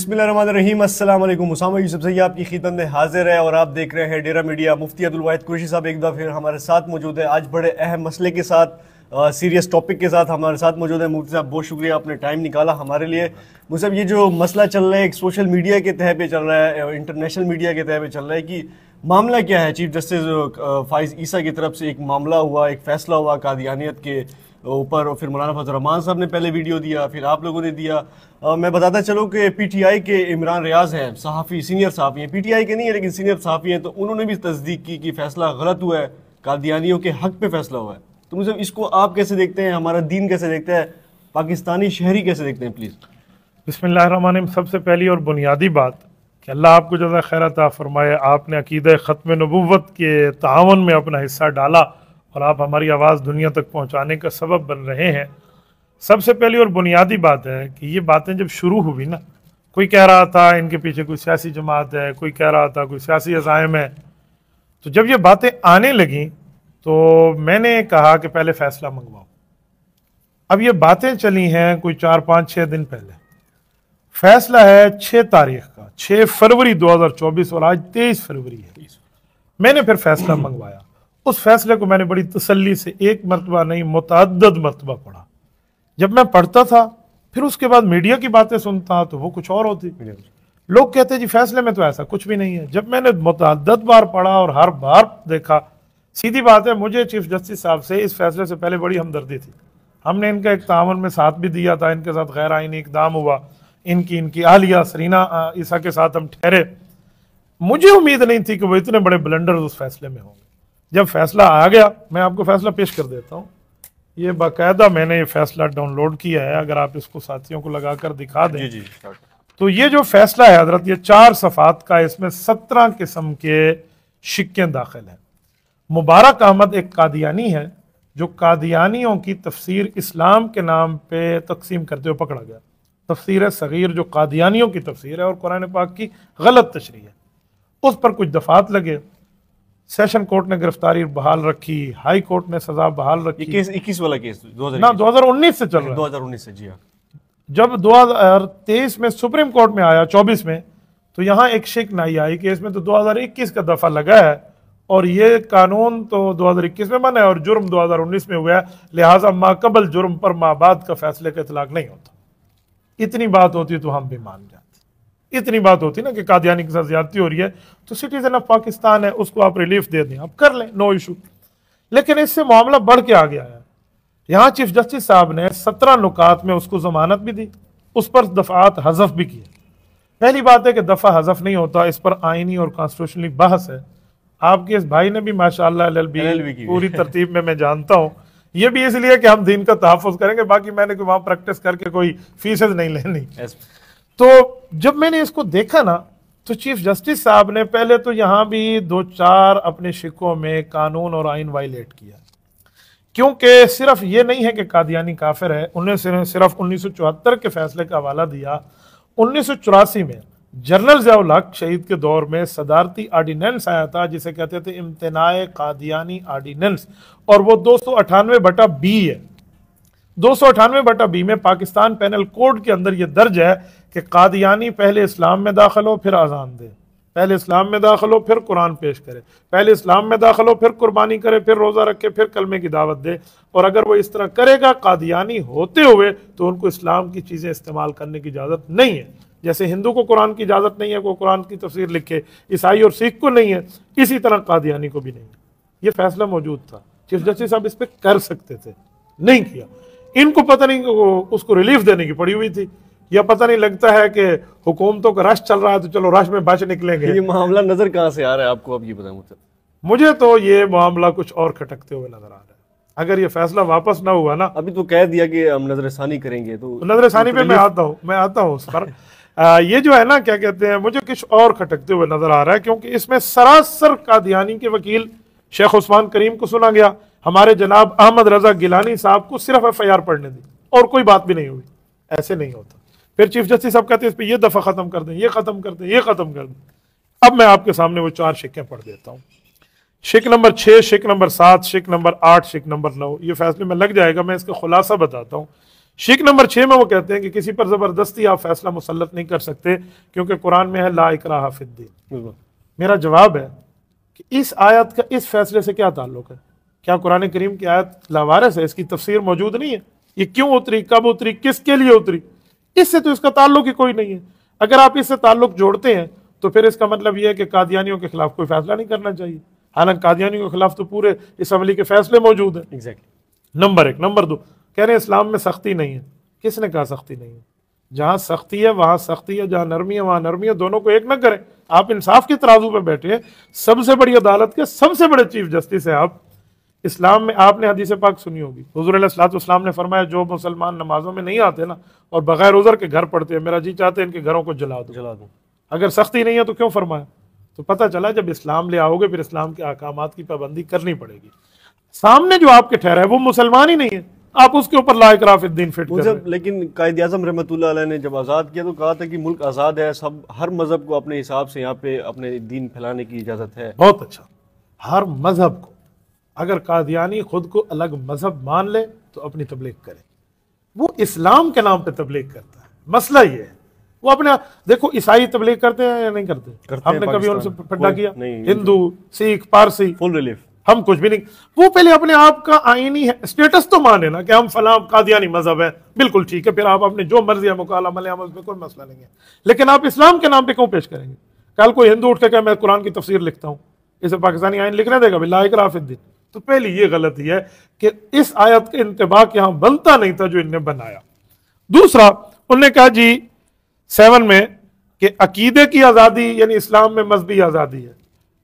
बिस्मिल्लाहिर्रहमानिर्रहीम। अस्सलाम वालेकुम। उसामा यूसुफ सही आपकी खिदमत में हाजिर है और आप देख रहे हैं डेरा मीडिया। मुफ्ती अब्दुल वाहिद कुरैशी साहब एक दफ़ा फिर हमारे साथ मौजूद है। आज बड़े अहम मसले के साथ, सीरियस टॉपिक के साथ हमारे साथ मौजूद है। मुफ्ती साहब बहुत शुक्रिया, आपने टाइम निकाला हमारे लिए। मुझे ये जो मसला चल रहा है एक सोशल मीडिया के तह पे चल रहा है, इंटरनेशनल मीडिया के तह पे चल रहा है कि मामला क्या है। चीफ जस्टिस फाइज ईसा की तरफ से एक मामला हुआ, एक फैसला हुआ कादियानियत के ऊपर, और फिर मौलाना फजल रहमान साहब ने पहले वीडियो दिया, फिर आप लोगों ने दिया। मैं बताता चलूँ कि पीटीआई के इमरान रियाज हैं, सहाफ़ी, सीनियर सहाफ़ी हैं, पीटीआई के नहीं है लेकिन सीनियर सहाफ़ी हैं, तो उन्होंने भी तस्दीक की कि फ़ैसला गलत हुआ है, कादियानियों के हक़ पे फ़ैसला हुआ है। तो मुझे इसको आप कैसे देखते हैं, हमारा दीन कैसे देखता है, पाकिस्तानी शहरी कैसे देखते हैं, प्लीज़। बिस्मिल्लाहिर्रहमानिर्रहीम। सबसे पहली और बुनियादी बात कि अल्लाह आपको जज़ा खैर अता फरमाए, आपने अकीदा ख़त्म नबुव्वत के तावन में अपना हिस्सा डाला और आप हमारी आवाज़ दुनिया तक पहुँचाने का सबब बन रहे हैं। सबसे पहली और बुनियादी बात है कि ये बातें जब शुरू हुई ना, कोई कह रहा था इनके पीछे कोई सियासी जमात है, कोई कह रहा था कोई सियासी अज़ाइम है, तो जब ये बातें आने लगीं तो मैंने कहा कि पहले फ़ैसला मंगवाओ। अब ये बातें चली हैं कोई 4-5-6 दिन पहले, फैसला है 6 तारीख का, 6 फरवरी 2024 और आज 23 फरवरी है। मैंने फिर फैसला मंगवाया। उस फैसले को मैंने बड़ी तसल्ली से एक मरतबा नहीं मुतअद्दिद मरतबा पढ़ा। जब मैं पढ़ता था फिर उसके बाद मीडिया की बातें सुनता तो वो कुछ और होती। लोग कहते जी फैसले में तो ऐसा कुछ भी नहीं है। जब मैंने मुतअद्दिद बार पढ़ा और हर बार देखा, सीधी बात है, मुझे चीफ जस्टिस साहब से इस फैसले से पहले बड़ी हमदर्दी थी। हमने इनका एक तावन में साथ भी दिया था, इनके साथ गैर आईनी इक़दाम हुआ, इनकी आलिया सरीना ईसा के साथ हम ठहरे। मुझे उम्मीद नहीं थी कि वो इतने बड़े ब्लंडर उस फैसले में होंगे। जब फैसला आ गया, मैं आपको फैसला पेश कर देता हूँ। ये बाकायदा मैंने ये फैसला डाउनलोड किया है, अगर आप इसको साथियों को लगाकर दिखा दें। जी। तो ये जो फैसला है हजरत, ये 4 सफ़ात का, इसमें 17 किस्म के शिक्कें दाखिल हैं। मुबारक अहमद एक कादियानी है जो कादियानियों की तफसीर इस्लाम के नाम पे तकसीम करते हुए पकड़ा गया। तफसीर सगीर जो कादियानियों की तफसीर है और कुरान पाक की गलत तशरीह है, उस पर कुछ दफात लगे। सेशन कोर्ट ने गिरफ्तारी बहाल रखी, हाई कोर्ट ने सजा बहाल रखी। केस 21 वाला केस ना 2019 से चल रहा है। 2019 से, जी हाँ। जब 2023 में सुप्रीम कोर्ट में आया, 24 में, तो यहाँ एक शिक नहीं आई केस में, तो 2021 का दफा लगा है और ये कानून तो 2021 में बना है और जुर्म 2019 में हुआ है। लिहाजा माकबल जुर्म पर माबाद का फैसले का इतलाक नहीं होता। इतनी बात होती तो हम भी मान जाते। इतनी बात होती ना कि कादियानी के साथ ज्यादती हो रही है तो सिटीजन ऑफ पाकिस्तान है, उसको आप रिलीफ दे दें, आप कर लें, नो इशू। लेकिन इससे मामला बढ़ के आ गया है। यहाँ चीफ जस्टिस साहब ने 17 नुकात में उसको जमानत भी दी, उस पर दफात हजफ भी किए। पहली बात है कि दफा हजफ नहीं होता, इस पर आईनी और कॉन्स्टिट्यूशनली बहस है। आपके इस भाई ने भी माशाअल्लाह LLB की पूरी तरतीब में मैं जानता हूँ। ये भी इसलिए कि हम दीन का तहफ़्फ़ुज़ करेंगे, बाकी मैंने वहां प्रैक्टिस करके कोई फीसेज नहीं लेनी। तो जब मैंने इसको देखा ना, तो चीफ जस्टिस साहब ने पहले तो यहाँ भी 2-4 अपने शिकों में कानून और आइन वायलेट किया, क्योंकि सिर्फ ये नहीं है कि कादियानी काफिर है। उन्होंने सिर्फ 1974 के फैसले का हवाला दिया। 1984 में जनरल ज़ियाउल हक शहीद के दौर में सदारती आर्डिनेंस आया था, जिसे कहते थे इम्तनाए कादियानी आर्डिनेंस, और वो 298/B है। 298/B में पाकिस्तान पैनल कोड के अंदर यह दर्ज है कि कादियानी पहले इस्लाम में दाखिल हो फिर अजान दे, पहले इस्लाम में दाखिल हो फिर कुरान पेश करे, पहले इस्लाम में दाखिल हो फिर कुर्बानी करे, फिर रोज़ा रखे, फिर कलमे की दावत दे। और अगर वो इस तरह करेगा कादियानी होते हुए, तो उनको इस्लाम की चीज़ें इस्तेमाल करने की इजाज़त नहीं है। जैसे हिंदू को कुरान की इजाज़त नहीं है वो कुरान की तफसीर लिखे, ईसाई और सिख को नहीं है, इसी तरह कादियानी को भी नहीं है। ये फैसला मौजूद था, चीफ जस्टिस साहब इस पर कर सकते थे, नहीं किया। इनको पता नहीं उसको रिलीफ देने की पड़ी हुई थी, या पता नहीं लगता है कि हुकूमतों का रश चल रहा है तो चलो रश में बच निकलेंगे। ये मामला नजर कहाँ से आ रहा है आपको, अब ये बताएं मुझे तो ये मामला कुछ और खटकते हुए नजर आ रहा है। अगर ये फैसला वापस ना हुआ ना, अभी तो कह दिया कि हम नजरसानी करेंगे, तो नजरसानी पे मैं आता हूँ उस पर। ये जो है ना, क्या कहते हैं, मुझे कुछ और खटकते हुए नजर आ रहा है, क्योंकि इसमें सरासर कादियानी के वकील शेख उस्मान करीम को सुना गया, हमारे जनाब अहमद रजा गिलानी साहब को सिर्फ FIR पढ़ने दी और कोई बात भी नहीं हुई। ऐसे नहीं होता। फिर चीफ जस्टिस साहब कहते हैं इस पर यह दफा खत्म कर दें, ये खत्म कर दें, ये खत्म कर दें। अब मैं आपके सामने वो 4 शिक्कें पढ़ देता हूँ। शिक नंबर 6, शिक नंबर 7, शिक नंबर 8, शिक नंबर 9। ये फैसले में लग जाएगा, मैं इसका खुलासा बताता हूँ। शिक नंबर 6 में वो कहते हैं कि किसी पर जबरदस्ती आप फैसला मुसल्लत नहीं कर सकते, क्योंकि कुरान में है ला इकराहा फिद्दीन। मेरा जवाब है कि इस आयत का इस फैसले से क्या ताल्लुक है? क्या कुरान करीम की आयत लावारिस है? इसकी तफसीर मौजूद नहीं है? ये क्यों उतरी, कब उतरी, किसके लिए उतरी? इससे तो इसका ताल्लुक ही कोई नहीं है। अगर आप इससे ताल्लुक जोड़ते हैं तो फिर इसका मतलब यह है कि कादियानियों के खिलाफ कोई फैसला नहीं करना चाहिए, हालांकि कादियानियों के खिलाफ तो पूरे असम्बली के फैसले मौजूद हैं। एग्जैक्टली। नंबर 1। नंबर 2, कह रहे हैं इस्लाम में सख्ती नहीं है। किसने कहा सख्ती नहीं है? जहां सख्ती है वहां सख्ती है, जहां नरमी है वहां नरमी है, दोनों को एक न करें। आप इंसाफ के तराजू पे बैठे, सबसे बड़ी अदालत के सबसे बड़े चीफ जस्टिस है आप। इस्लाम में आपने हदीस पाक सुनी होगी, हुजूर अलैहिस्सलाम ने फरमाया जो मुसलमान नमाजों में नहीं आते ना और बगैर उज़र के घर पढ़ते हैं, मेरा जी चाहते हैं इनके घरों को जला दो। अगर सख्ती नहीं है तो क्यों फरमाया? तो पता चला जब इस्लाम ले आओगे फिर इस्लाम के अहकामात की पाबंदी करनी पड़ेगी। सामने जो आपके ठहरा है वो मुसलमान ही नहीं है, आप उसके ऊपर ला इकराह फिद्दीन फिट कर रहे हैं। लेकिन कायद आज़म रहमतुल्लाह अलैह ने जब आज़ाद किया तो कहा था कि मुल्क आज़ाद है, सब हर मजहब को अपने हिसाब से यहाँ पे अपने दीन फैलाने की इजाज़त है। बहुत अच्छा। हर मजहब को, अगर कादियानी खुद को अलग मजहब मान ले तो अपनी तबलीग करे। वो इस्लाम के नाम पे तबलीग करता है। मसला ये है वो अपने, देखो ईसाई तबलीग करते हैं या नहीं करते? हमने कभी उनसे फड्डा किया? हिंदू, सिख, पारसी, फुल रिलीफ, हम कुछ भी नहीं। वो पहले अपने आप का आईनी है स्टेटस तो माने ना कि हम फलां कादियानी मजहब है, बिल्कुल ठीक है, फिर आप अपने जो मर्जी है मुकाला मलयाम, उसमें कोई मसला नहीं है। लेकिन आप इस्लाम के नाम पे क्यों पेश करेंगे? कल कोई हिंदू उठ के कहे मैं कुरान की तफसीर लिखता हूँ, इसे पाकिस्तानी आइन लिखने देगा ला इकराह फिद्दीन? तो पहली ये गलती है कि इस आयत का इंतबाक यहां बनता नहीं था जो इनने बनाया। दूसरा, उन्होंने कहा जी 7 में कि अकीदे की आज़ादी यानी इस्लाम में मजहबी आज़ादी है।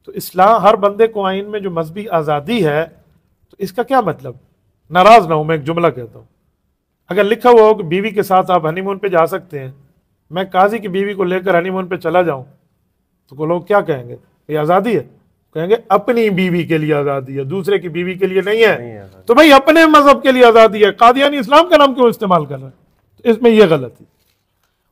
तो इस्लाम हर बंदे को आइन में जो मजहबी आज़ादी है तो इसका क्या मतलब? नाराज ना हो, मैं एक जुमला कहता हूँ। अगर लिखा हुआ हो कि बीवी के साथ आप हनीमून पे जा सकते हैं, मैं काजी की बीवी को लेकर हनीमून पे चला जाऊं तो वो लोग क्या कहेंगे? ये आज़ादी है? कहेंगे अपनी बीवी के लिए आज़ादी है, दूसरे की बीवी के लिए नहीं है। तो भाई अपने मजहब के लिए आज़ादी है, कादियानी इस्लाम का नाम क्यों इस्तेमाल कर रहे हैं? तो इसमें यह गलती।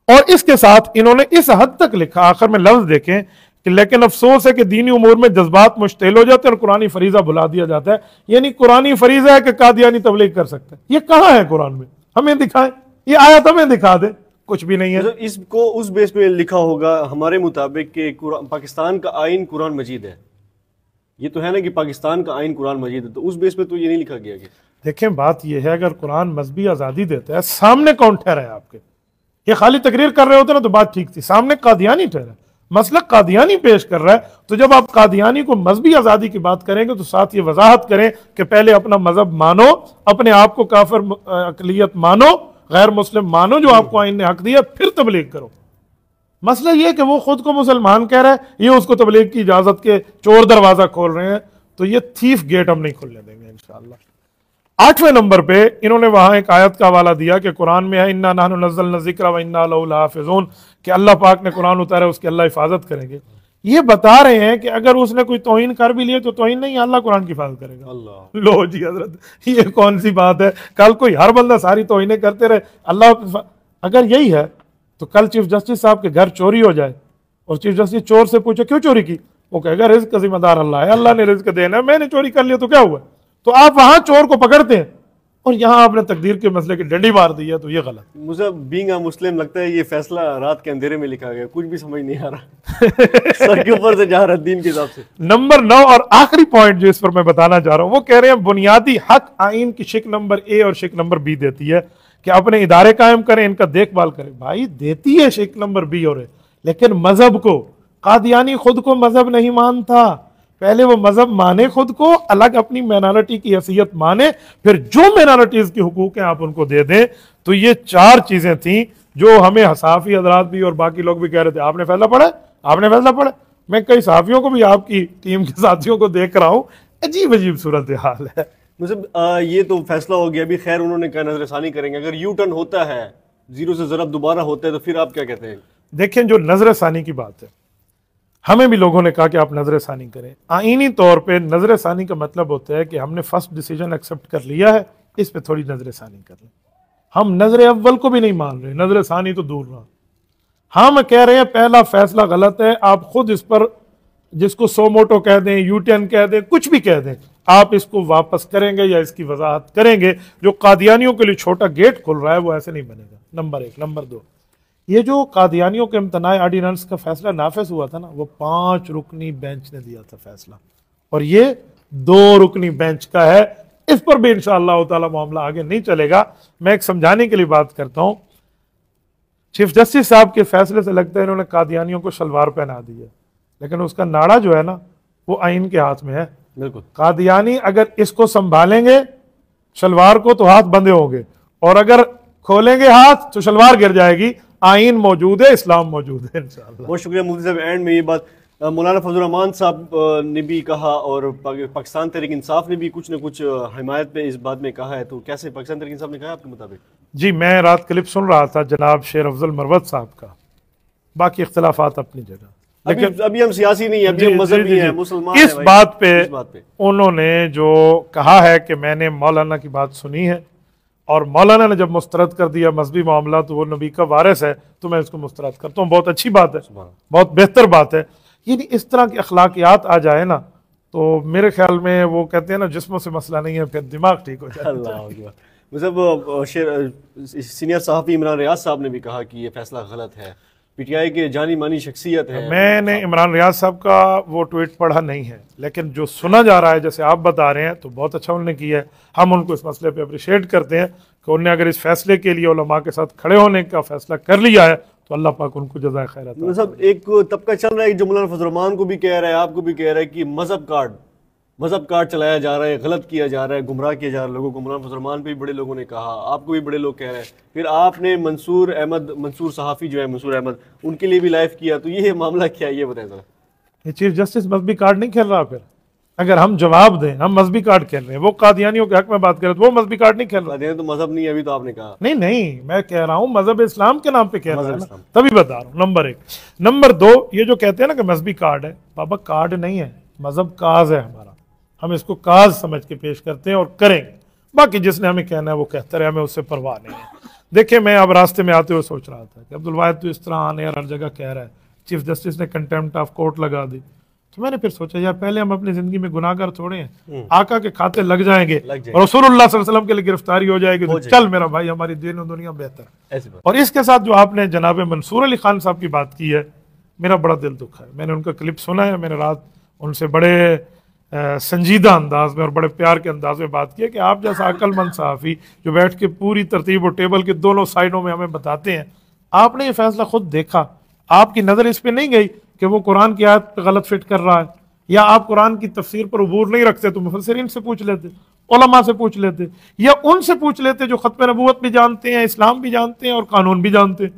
और इसके साथ इन्होंने इस हद तक लिखा, आखिर में लफ्ज देखें कि लेकिन अफसोस है कि दीनी उमूर में जज्बात मुश्तिल हो जाते हैं और कुरानी फरीजा भुला दिया जाता है। यानी कुरानी फरीजा है कि कादियानी तबलीग कर सकते हैं। ये कहाँ है कुरान में? हमें दिखाएं, ये आयत हमें दिखा दे। कुछ भी नहीं है। तो इसको उस बेस पे लिखा होगा हमारे मुताबिक कि पाकिस्तान का आइन कुरान मजीद है। ये तो है ना कि पाकिस्तान का आइन कुरान मजीद है, तो उस बेस पे तो ये नहीं लिखा गया कि देखें बात यह है, अगर कुरान मजहबी आज़ादी देता है, सामने कौन ठहरा है आपके? ये खाली तकरीर कर रहे होते ना तो बात ठीक थी, सामने कादियानी ठहरा, मसलक कादियानी पेश कर रहा है। तो जब आप कादियानी को मजहबी आज़ादी की बात करेंगे तो साथ ये वजाहत करें कि पहले अपना मजहब मानो, अपने आप को काफिर अकलियत मानो, गैर मुस्लिम मानो जो आपको आइन ने हक दिया, फिर तबलीग करो। मसला ये कि वो खुद को मुसलमान कह रहा है, ये उसको तबलीग की इजाजत के चोर दरवाजा खोल रहे हैं, तो ये थीफ गेट हम नहीं खोलने देंगे इंशाअल्लाह। 8वें नंबर पे इन्होंने वहां एक आयत का हवाला दिया कि कुरान में है इन्ना नहनु नज़्ज़लना ज़िक्र व इन्ना लहू लहाफ़िज़ून, कि अल्लाह पाक ने कुरान उतारा, उसकी अल्लाह हिफाजत करेंगे। ये बता रहे हैं कि अगर उसने कोई तौहीन कर भी लिए तो तौहीन नहीं, अल्लाह कुरान की हिफाजत करेगा। अल्लाह लो जी हजरत, ये कौन सी बात है? कल कोई हर बंदा सारी तौहीनें करते रहे, अल्लाह अगर यही है तो कल चीफ जस्टिस साहब के घर चोरी हो जाए और चीफ जस्टिस चोर से पूछे क्यों चोरी की, वो कहेगा रिज्क का जिम्मेदार अल्लाह है, अल्लाह ने रिज्क देना है, मैंने चोरी कर लिया तो क्या हुआ? तो आप वहां चोर को पकड़ते हैं और यहाँ आपने तकदीर के मसले की डंडी मार दी है, तो ये गलत। मुझे बीइंग अ मुस्लिम लगता है ये फैसला रात के अंधेरे में लिखा गया, कुछ भी समझ नहीं आ रहा सर के ऊपर से जा रहा दीन के हिसाब से। नंबर 9 और आखिरी पॉइंट जो इस पर मैं बताना चाह रहा हूं, वो कह रहे हैं बुनियादी हक आइन की शिक नंबर ए और शिक नंबर बी देती है कि अपने इदारे कायम करें, इनका देखभाल करें। भाई देती है शिक नंबर बी और ए, लेकिन मजहब को, कादियानी खुद को मजहब नहीं मानता, पहले वो मजहब माने खुद को, अलग अपनी माइनॉरिटी की हैसियत माने, फिर जो माइनॉरिटीज के हुकूक हैं आप उनको दे दें। तो ये 4 चीजें थी जो हमें हसाफी हजरात भी और बाकी लोग भी कह रहे थे आपने फैसला पढ़ा, आपने फैसला पढ़ा। मैं कई सहाफियों को भी आपकी टीम के साथियों को देख रहा हूं, अजीब अजीब सूरत हाल है। मतलब ये तो फैसला हो गया, अभी खैर उन्होंने कहा नजरसानी करेंगे, अगर यू टर्न होता है, जीरो से ज़रब दोबारा होता है तो फिर आप क्या कहते हैं? देखें जो नजरसानी की बात है, हमें भी लोगों ने कहा कि आप नजरसानी करें। आईनी तौर पे नजरसानी का मतलब होता है कि हमने फर्स्ट डिसीजन एक्सेप्ट कर लिया है, इस पे थोड़ी नजरसानी कर लें। हम नजर अव्वल को भी नहीं मान रहे, नजरसानी तो दूर रहा। हम कह रहे हैं पहला फैसला गलत है, आप खुद इस पर जिसको सोमोटो कह दें, यूटेन कह दें, कुछ भी कह दें, आप इसको वापस करेंगे या इसकी वजाहत करेंगे। जो कादियानियों के लिए छोटा गेट खुल रहा है वो ऐसे नहीं बनेगा, नंबर एक। नंबर दो, ये जो कादियानियों के इम्तनाई ऑर्डिनेंस का फैसला नाफिज हुआ था ना, वो 5 रुकनी बेंच ने दिया था फैसला, और ये 2 रुकनी बेंच का है। इस पर भी इंशाअल्लाह ताला मामला आगे नहीं चलेगा। मैं एक समझाने के लिए बात करता हूं। चीफ जस्टिस साहब के फैसले से लगता है इन्होंने कादियानियों को शलवार पहना दी है, लेकिन उसका नाड़ा जो है ना वो आइन के हाथ में है। बिल्कुल, कादियानी अगर इसको संभालेंगे शलवार को तो हाथ बंधे होंगे, और अगर खोलेंगे हाथ तो शलवार गिर जाएगी। आइन मौजूद है, इस्लाम मौजूद है इंशाअल्लाह। बहुत शुक्रिया मुफ्ती साहब। एंड में ये बात मौलाना फजल रहमान साहब ने भी कहा, और पाकिस्तान तहरीक इंसाफ ने भी कुछ न कुछ हिमायत पे इस बात में कहा है। तो कैसे पाकिस्तान तहरीक इंसाफ ने कहा आपके मुताबिक? जी, मैं रात क्लिप सुन रहा था जनाब शेर अफजल मरवत साहब का, बाकी इख्तलाफात अपनी जगह, लेकिन अभी हम सियासी नहीं है, अभी हम मजहबी हैं, मुसलमान इस हैं। बात पे इस बात पे उन्होंने जो कहा है कि मैंने मौलाना की बात सुनी है, और मौलाना ने जब मुस्तरद कर दिया मजहबी मामला तो वो नबी का वारिस है, तो मैं इसको मुस्तरद करता हूँ। बहुत अच्छी बात है, बहुत बेहतर बात है। यानी इस तरह की अखलाकियात आ जाए ना, तो मेरे ख्याल में वो कहते हैं ना, जिस्मों से मसला नहीं है, फिर दिमाग ठीक हो जाए। मतलब सीनियर सहाफ़ी इमरान रियाज साहब ने भी कहा कि ये फैसला गलत है, पीटीआई के जानी मानी शख्सियत है। मैंने इमरान रियाज साहब का वो ट्वीट पढ़ा नहीं है, लेकिन जो सुना जा रहा है जैसे आप बता रहे हैं तो बहुत अच्छा उन्होंने किया है। हम उनको इस मसले पे अप्रिशिएट करते हैं कि उन्होंने अगर इस फैसले के लिए उलमा के साथ खड़े होने का फैसला कर लिया है तो अल्लाह पाक उनको जज़ाए खैर अता। मतलब एक तबका चल रहा है जो मौलाना फजल रहमान को भी कह रहा है, आपको भी कह रहा है कि मजहब कार्ड चलाया जा रहा है, गलत किया जा रहा है, गुमराह किया जा रहा है लोगों को। मौलाना फजल रहमान पे भी बड़े लोगों ने कहा, आपको भी बड़े लोग कह रहे हैं। फिर आपने मंसूर सहाफ़ी जो है मंसूर अहमद, उनके लिए भी लाइव किया। तो ये मामला क्या है, ये बताएं जरा। ये चीफ जस्टिस मजहबी कार्ड नहीं खेल रहा। फिर अगर हम जवाब दें हम मजहबी कार्ड खेल रहे हैं, वो कादियानियों के हक में बात करें तो वो मजहबी कार्ड नहीं खेल रहा। तो मजहब नहीं है, अभी तो आपने कहा। नहीं, मैं कह रहा हूँ मजहब इस्लाम के नाम पे कह रहा है ना, तभी बता रहा हूँ। नंबर एक। नंबर दो, ये जो कहते हैं ना कि मजहबी कार्ड है, बाबा कार्ड नहीं है, मजहब काज है हमारा। हम इसको काज समझ के पेश करते हैं और करेंगे। बाकी जिसने हमें कहना है वो कहता रहे, हमें उससे परवाह नहीं है। देखिए, मैं अब रास्ते में आते हुए सोच रहा था कि अब्दुल वाहिद तो इस तरह आने और हर जगह कह रहा है, चीफ जस्टिस ने कंटेम्प्ट ऑफ कोर्ट लगा दी। तो मैंने फिर सोचा यार पहले हम अपनी जिंदगी में गुनाहगार थोड़े हैं, आका के खाते लग जाएंगे और रसूलुल्लाह सल्लल्लाहु अलैहि वसल्लम के लिए गिरफ्तारी हो जाएगी तो चल मेरा भाई हमारी दीन और दुनिया बेहतर। और इसके साथ जो आपने जनाब मंसूर अली खान साहब की बात की है, मेरा बड़ा दिल दुखा है। मैंने उनका क्लिप सुना है, मैंने रात उनसे बड़े संजीदा अंदाज में और बड़े प्यार के अंदाज में बात की है कि आप जैसा अक्लमंद सहाफ़ी जो बैठ के पूरी तरतीब और टेबल के दोनों साइडों में हमें बताते हैं, आपने ये फैसला खुद देखा, आपकी नज़र इस पर नहीं गई कि वो कुरान की आयत पे गलत फिट कर रहा है, या आप कुरान की तफसीर पर अबूर नहीं रखते तो मुफस्सिरीन से पूछ लेते, उलमा से पूछ लेते, या उनसे पूछ लेते जो खत्म नबूवत भी जानते हैं, इस्लाम भी जानते हैं और कानून भी जानते हैं।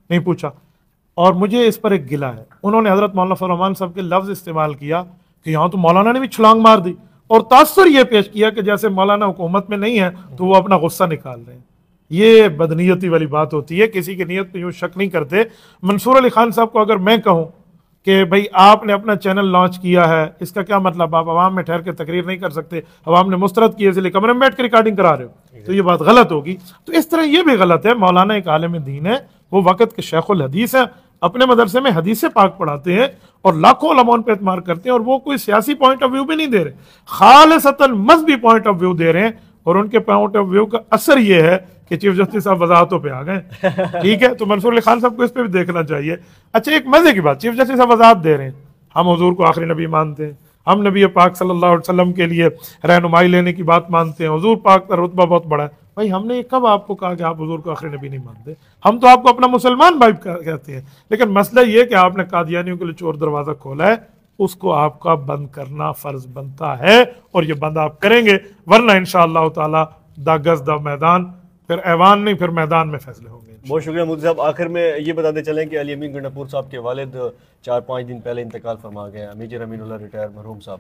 नहीं पूछा। और मुझे इस पर एक गिला है, उन्होंने हजरत मौलाना फजल रहमान साहब के लफ्ज़ इस्तेमाल किया कि यहाँ तो मौलाना ने भी छलांग मार दी, और तासुर ये पेश किया कि जैसे मौलाना हुकूमत में नहीं है तो वो अपना गुस्सा निकाल रहे हैं। ये बदनीयती वाली बात होती है, किसी की नीयत पे यूँ शक नहीं करते। मंसूर अली खान साहब को अगर मैं कहूँ कि भाई आपने अपना चैनल लॉन्च किया है, इसका क्या मतलब, आप आवाम में ठहर के तकरीर नहीं कर सकते, आवाम ने मुस्तरद किए इसलिए कमरे में बैठ के रिकॉर्डिंग करा रहे हो, तो ये बात गलत होगी। तो इस तरह ये भी गलत है। मौलाना एक आलिम दीन है, वो वक़्त के शेखुल हदीस है, अपने मदरसे में हदीस पाक पढ़ाते हैं और लाखों उलमा पे एतमार करते हैं, और वो कोई सियासी पॉइंट ऑफ व्यू भी नहीं दे रहे, खालिसतन मज़हबी पॉइंट ऑफ व्यू दे रहे हैं। और उनके पॉइंट ऑफ व्यू का असर ये है कि चीफ जस्टिस साहब वजाहतों पे आ गए। ठीक है, तो मंसूर अली खान साहब को इस पर भी देखना चाहिए। अच्छा, एक मजे की बात, चीफ जस्टिस साहब वजाहत दे रहे हैं, हम हुजूर को आखिरी नबी मानते हैं, हम नबी पाक सल्लल्लाहु अलैहि वसल्लम के लिए रहनुमाई लेने की बात मानते हैं, हुजूर पाक का रुतबा बहुत बड़ा है। भाई हमने कब आपको कहा कि आप हुजूर को आखिरी नबी नहीं मानते? हम तो आपको अपना मुसलमान भाई कहते हैं। लेकिन मसला ये कि आपने कादियानियों के लिए चोर दरवाजा खोला है, उसको आपका बंद करना फर्ज बनता है, और ये बंद आप करेंगे, वरना इंशाअल्लाह ताला दागस दा मैदान, फिर ऐवान नहीं फिर मैदान में फैसले होंगे। बहुत शुक्रिया मुफ्ती साहब। आखिर में ये बताते चलें कि अली अमीन गंडापुर साहब के वालिद 4-5 दिन पहले इंतकाल फरमा गए, मेजर अमीनुल्लाह रिटायर मरहूम साहब,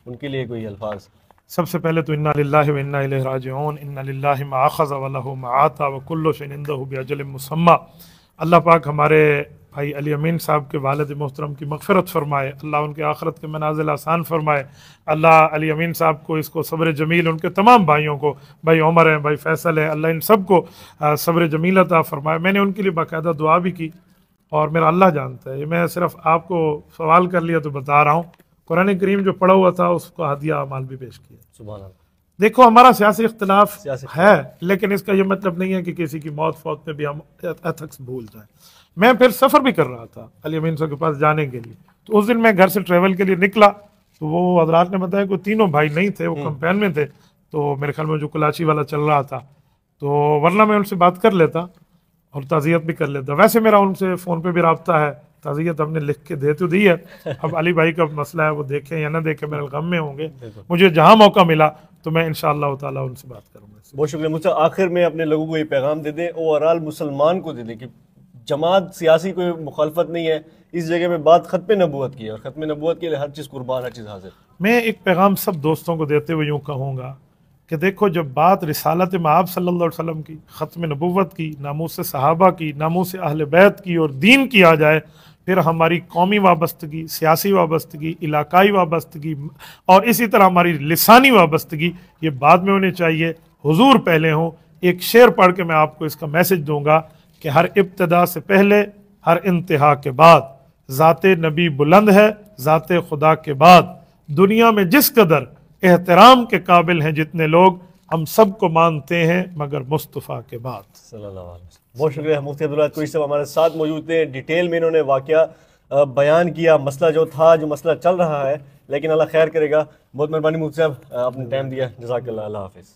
उनके लिए कोई अल्फाज? सबसे पहले तो इन्ना लिल्लाहि व इन्ना इलैहि राजिऊन, इन्ना लिल्लाहि मा अख़ज़ व लहु मा आता व कुल्लु शैइन इंदहु बिअजलिन मुसम्मा। अल्लाह पाक हमारे भाई अली अमीन साहब के वालिद मोहतरम की मग़फ़िरत फरमाए, अल्लाह उनके आखिरत के मनाज़िल आसान फरमाए, अल्लाह अली अमीन साहब को इसको सब्र जमील, उनके तमाम भाइयों को, भाई उमर हैं, भाई फैसल है, अल्लाह इन सब को सब्र जमील अता फरमाए। मैंने उनके लिए बाकायदा दुआ भी की और मेरा अल्लाह जानता है, ये मैं सिर्फ आपको सवाल कर लिया तो बता रहा हूँ। कुरान करीम जो पढ़ा हुआ था उसको हदिया माल भी पेश किया। सुभान अल्लाह। देखो हमारा सियासी इख्तिलाफ सियासी है, लेकिन इसका ये मतलब नहीं है कि किसी की मौत फौत में भी हम एथिक्स भूल जाएं। मैं फिर सफ़र भी कर रहा था अली अमीन साहब के पास जाने के लिए, तो उस दिन मैं घर से ट्रेवल के लिए निकला तो वो हजरात ने बताया कि तीनों भाई नहीं थे, वो कंपेन में थे, तो मेरे ख्याल में जो कुलाची वाला चल रहा था, तो वरना मैं उनसे बात कर लेता और ताज़ियत भी कर लेता। वैसे मेरा उनसे फ़ोन पे भी रब्ता है, ताज़ियत हमने लिख के दे तो दी है, अब अली भाई का मसला है, वो देखें या ना देखें, मेरे गम में होंगे। मुझे जहाँ मौका मिला तो मैं इंशाअल्लाह ताला उनसे बात करूँगा। बहुत शुक्रिया मुझसे। आखिर में अपने लोगों को ये पैगाम दे दें, ओवरऑल मुसलमान को दे दें कि जमात सियासी कोई मुखालफत नहीं है, इस जगह में बात ख़त्म नबूवत की है और ख़त्म नबूवत के लिए हर चीज़ कुर्बान, हर चीज़ हाजिर। मैं एक पैगाम सब दोस्तों को देते हुए यूँ कहूँगा कि देखो, जब बात रिसालत मआब सल्लल्लाहु अलैहि वसल्लम की, ख़त्म नबूवत की, नामूस सहाबा की, नामूस अहले बैत की और दीन की आ जाए, फिर हमारी कौमी वाबस्तगी, सियासी वाबस्तगी, इलाकाई वाबस्तगी और इसी तरह हमारी लिसानी वाबस्तगी, ये बाद में होनी चाहिए, हुजूर पहले हों। एक शेर पढ़ के मैं आपको इसका मैसेज दूंगा कि हर इब्तदा से पहले, हर इंतहा के बाद, ज़ाते नबी बुलंद है, ज़ाते खुदा के बाद। दुनिया में जिस कदर एहतराम के काबिल हैं जितने लोग, हम सबको मानते हैं मगर मुस्तफ़ा के बाद। सल्लल्लाहु अलैहि वसल्लम। बहुत शुक्रिया मुफ्ती अब्दुल वाहिद कुरैशी साहब हमारे साथ मौजूद थे। डिटेल में इन्होंने वाक़या बयान किया, मसला जो था, जो मसला चल रहा है, लेकिन अल्लाह खैर करेगा। बहुत मेहरबानी मुफ्ती साहब, आपने टाइम दिया, जज़ाकल्लाह। अल्लाह हाफ़िज़।